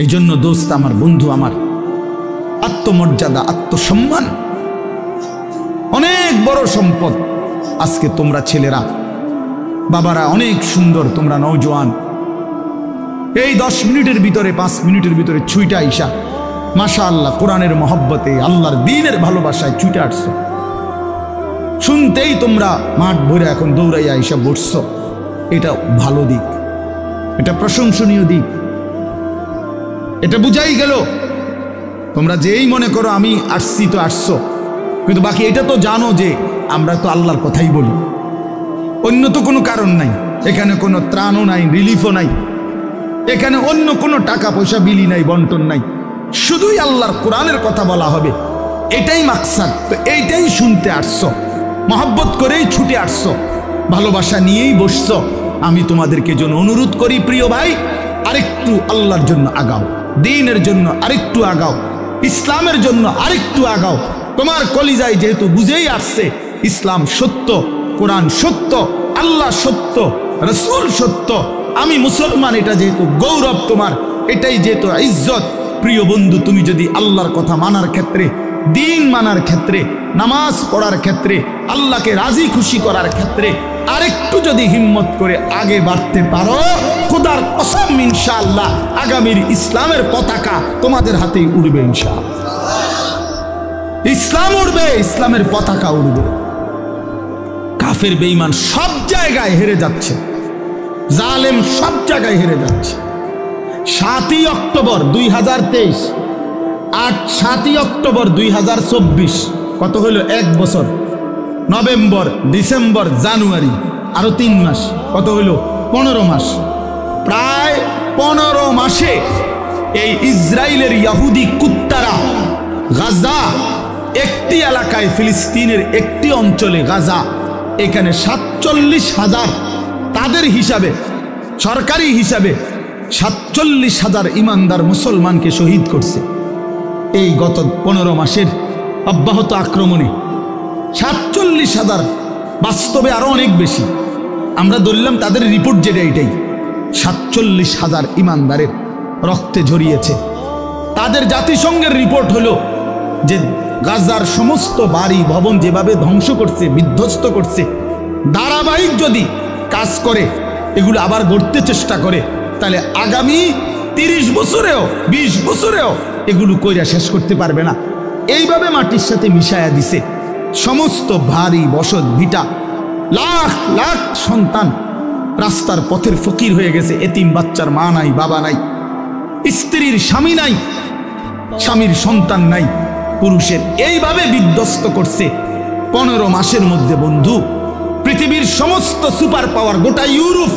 এই জন্য দোস্ত আমার, বন্ধু আমার, আত্মমর্যাদা, আত্মসম্মান অনেক বড় সম্পদ। আজকে তোমরা ছেলেরা, বাবারা অনেক সুন্দর, তোমরা নওজোয়ান, এই 10 মিনিটের ভিতরে 5 মিনিটের ভিতরে ছুইটা আইসা মাশাআল্লাহ কোরআনের মহব্বতে, আল্লাহর দ্বীনের ভালোবাসায় ছুটে আসছো। শুনতেই তোমরা মাঠ ভরে এখন দৌড়াইয়া আইসা বসছো। এটা ভালো দিক, এটা প্রশংসনীয় দিক। এটা বুঝাই গেল তোমরা যেই মনে করো আমি আসছি তো আসছো, কিন্তু বাকি এটা তো জানো যে আমরা তো আল্লাহর কথাই বলি, অন্য তো কোনো কারণ নাই। এখানে কোনো ত্রাণও নাই, রিলিফও নাই, এখানে অন্য কোনো টাকা পয়সা বিলি নাই, বন্টন নাই, শুধুই আল্লাহর কোরআনের কথা বলা হবে, এটাই মাকসাদ। তো এইটাই শুনতে আসছো, মহব্বত করেই ছুটে আসছো, ভালোবাসা নিয়েই বসছো। আমি তোমাদেরকে জন্য অনুরোধ করি প্রিয় ভাই, আরেকটু আল্লাহর জন্য আগাও, দ্বীনের জন্য আরেকটু আগাও, ইসলামের জন্য আরেকটু আগাও। তোমার কলিজায় যেহেতু বুঝেই আসছে ইসলাম সত্য, কোরআন সত্য, আল্লাহ সত্য, রাসূল সত্য, আমি মুসলমান, এটা যেহেতু গৌরব তোমার, এটাই যেহেতু ইজ্জত। প্রিয় বন্ধু, তুমি যদি আল্লাহর কথা মানার ক্ষেত্রে, দ্বীন মানার ক্ষেত্রে, নামাজ পড়ার ক্ষেত্রে, আল্লাহকে রাজি খুশি করার ক্ষেত্রে আরেকটু যদি হিম্মত করে আগে বাড়তে পারো, খোদার কসম ইনশাআল্লাহ আগামীর ইসলামের পতাকা তোমাদের হাতেই উড়বে ইনশাআল্লাহ। ইসলাম উড়বে, ইসলামের পতাকা উড়বে। কাফের বেঈমান সব জায়গায় হেরে যাচ্ছে, জালেম সব জায়গায় হেরে যাচ্ছে। 7ই অক্টোবর 2023, 7ই অক্টোবর 2024, কত হলো? 1 বছর। নভেম্বর, ডিসেম্বর, জানুয়ারি, আরো 3 মাস, কত হলো? 15 মাস। প্রায় 15 মাসে এই ইসরায়েলের ইহুদি কুত্তারা গাজা, একটি এলাকায়, ফিলিস্তিনের একটি অঞ্চলে গাজা, এখানে 47,000, তাদের হিসাবে, সরকারি হিসাবে 47,000 ইমানদার মুসলমানকে শহীদ করছে এই গত 15 মাসের অব্যাহত আক্রমণে। 47,000, বাস্তবে আরো অনেক বেশি। আমরা ধরলাম তাদের রিপোর্ট যেটা, এটাই 47,000 ইমানদারের রক্তে ঝরিয়েছে। তাদের জাতিসংঘের রিপোর্ট হলো যে গাজার সমস্ত বাড়ি ভবন যেভাবে ধ্বংস করছে, বিধ্বস্ত করছে, ধারাবাহিক যদি কাজ করে, এগুলো আবার গড়তে চেষ্টা করে, তাহলে আগামী 30 বছরেও 20 বছরেও এগুলো কইরা শেষ করতে পারবে না। এইভাবে মাটির সাথে মিশায়া দিছে সমস্ত ভারী বসত ভিটা। লাখ লাখ সন্তান রাস্তার পথের ফকির হয়ে গেছে, এতিম বাচ্চার মা নাই, বাবা নাই, স্ত্রীর স্বামী নাই, স্বামীর সন্তান নাই, পুরুষের। এইভাবে বিধ্বস্ত করছে 15 মাসের মধ্যে। বন্ধু, পৃথিবীর সমস্ত সুপার পাওয়ার, গোটা ইউরোপ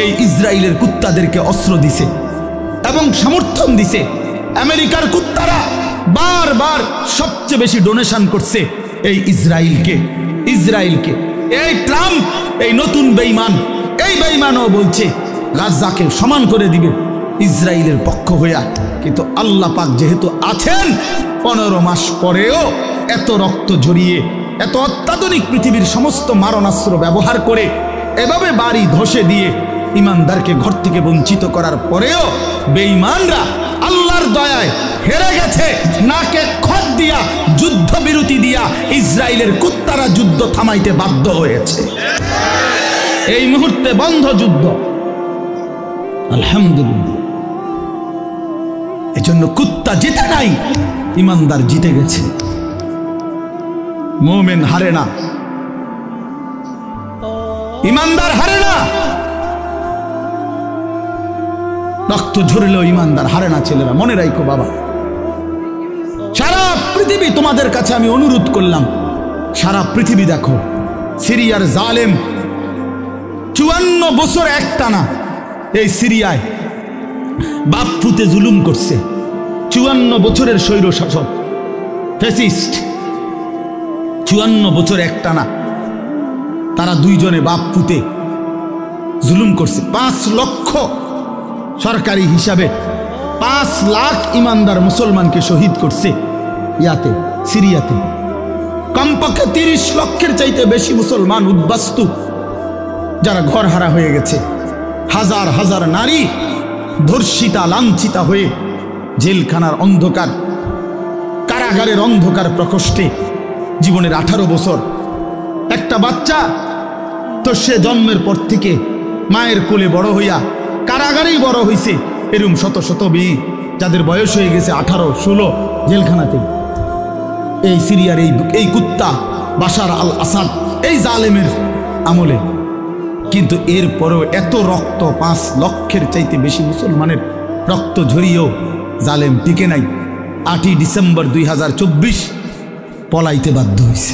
এই ইসরায়েলের কুত্তাদেরকে অস্ত্র দিছে এবং সমর্থন দিছে। আমেরিকার কুত্তারা বারবার সবচেয়ে বেশি ডোনেশন করছে এই ইসরায়েলকে। এই ট্রাম্প, এই নতুন বেঈমান, এই বেঈমানও বলছে গাজাকে সমান করে দিবে ইসরায়েলের পক্ষ হইয়া। কিন্তু আল্লাহ পাক যেহেতু আছেন, 15 মাস পরেও এত রক্ত ঝরিয়ে, এত অত্যাধুনিক পৃথিবীর সমস্ত মারণাস্ত্র ব্যবহার করে, এভাবে বাড়ি ধসে দিয়ে ইমানদারকে ঘর থেকে বঞ্চিত করার পরেও বেঈমানরা আল্লাহর দয়ায় হেরে গেছে। নাকে খত দিয়া, যুদ্ধ বিরতি দিয়া ইসরায়েলের কুত্তারা যুদ্ধ থামাইতে বাধ্য হয়েছে। এই মুহূর্তে বন্ধ যুদ্ধ, আলহামদুলিল্লাহ। এজন্য কুত্তা জিতে নাই, ইমানদার জিতে গেছে। মুমিন হারে না, ইমানদার হারে না। রক্ত ঝরলেও ইমানদার হারে না। ছেলেরা মনে রাখো বাবা, সারা পৃথিবী, তোমাদের কাছে আমি অনুরোধ করলাম, সারা পৃথিবী দেখো, সিরিয়ার জালেম 54 বছর একটানা এই সিরিয়ায় বাপ পুতে জুলুম করছে। 54 বছরের স্বৈর শাসক, ফ্যাসিস্ট, 54 বছর একটানা তারা দুইজনে বাপ পুতে জুলুম করছে। 5 লক্ষ, সরকারি হিসাবে 5 লাখ ইমানদার মুসলমানকে শহীদ করছে ইয়াতে, সিরিয়াতে। কমপক্ষে 30 লক্ষের চাইতে বেশি মুসলমান উদ্বাস্তু, যারা ঘর হারা হয়ে গেছে। হাজার হাজার নারী ধর্ষিতা লাঞ্ছিতা হয়ে জেলখানার অন্ধকার কারাগারের অন্ধকার প্রকোষ্ঠে জীবনের 18 বছর একটা বাচ্চা তো সে জন্মের পর থেকে মায়ের কোলে বড় হইয়া কারাগারেই বড় হইছে। এরকম শত শত মেয়ে যাদের বয়স হয়ে গেছে 18, 16 জেলখানাতে। এই সিরিয়ার এই কুত্তা বাশার আল আসাদ এই জালেমের আমলে। কিন্তু এরপরেও এত রক্ত, 5 লক্ষের চাইতে বেশি মুসলমানের রক্ত ঝরিয়েও জালেম টিকে নাই। 8ই ডিসেম্বর 2024 পলাইতে বাধ্য হয়েছে,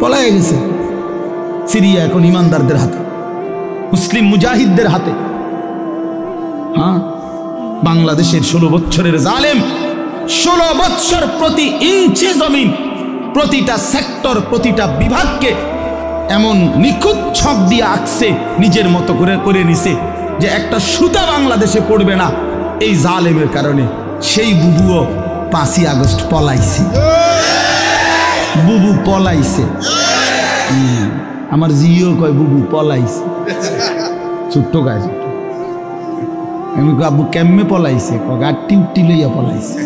পলাইয়া গেছে। সিরিয়া এখন ইমানদারদের হাতে, মুসলিম মুজাহিদদের হাতে। হ্যাঁ, বাংলাদেশের 16 বছরের জালেম 16 বছর প্রতি ইঞ্চি জমিন, প্রতিটা সেক্টর, প্রতিটা বিভাগকে এমন নিখুঁত ছক দিয়ে আঁকছে, নিজের মতো করে নিছে যে একটা সুতা বাংলাদেশে পড়বে না এই জালেমের কারণে। সেই বুবুও 5ই আগস্ট পলাইছে, বুবু পলাইছে। আমার জিও কয় বুবু পলাইছে, ছোট্ট গাছ। আমি আব্বু কেমনে পলাইছে? গাড়ি উঠি লইয়া পলাইছে।